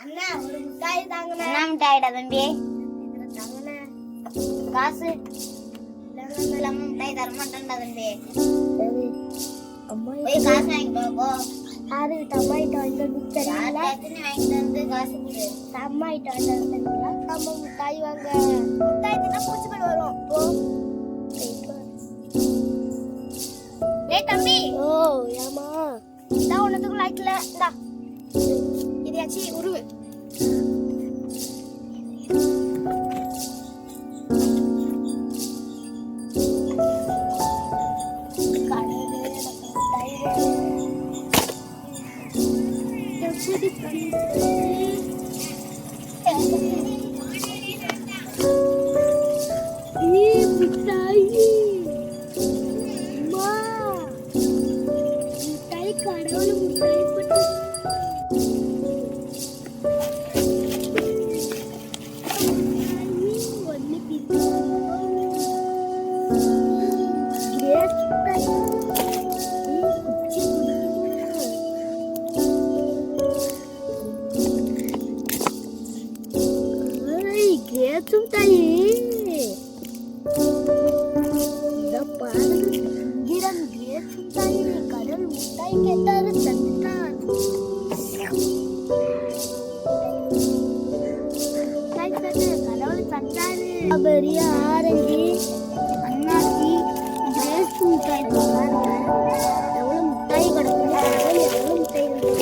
அண்ணா ஒரு முட்டாய் தாங்கண்ணா. என்ன மிட்டாயிடா தம்பி? இதுல தாங்கண்ணா. காசு இல்லாம மிட்டாய் தர மாட்டேன்டா தம்பி. சரி அம்மா போய் காசு வாங்கிட்டு வா போ. யாரு டமாட்டோ வாங்கிட்டு வந்து தரீங்களா? வாங்கிட்டு வந்து காசு கொடு. டமாட்டோ வாங்கிட்டு வந்து தரீங்களா? அம்மா முட்டாய் வாங்க. முட்டாய் தின்னா பூச்சிகள் வரும். போ. ஏய் தம்பி. ஓ ஏமா நான் உனக்கு லைட்ல இந்தா இதையாச்சி உருவு. பெரிய ஆரஞ்சு அன்னாசி கிரேப்ஸ் மிட்டாய் பாருங்க எவ்வளவு மிட்டாய் கிடக்குது. எவ்வளவு மிட்டாய் இருக்கு.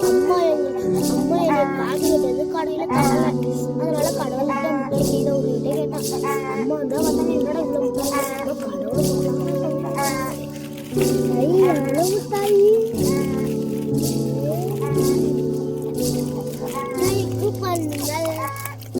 அம்மா என்னை பாக்கிட்டு கடையில தரல. அதனால கடவுள்கிட்ட மிட்டாய் செய்த ஒரு கிட்டே கேட்டாங்க. அம்மா தான் வந்தாங்க என்னடா இவ்வளவு மிட்டாய் கடவுள் எவ்வளவு மிட்டாய் பண்ணுங்க.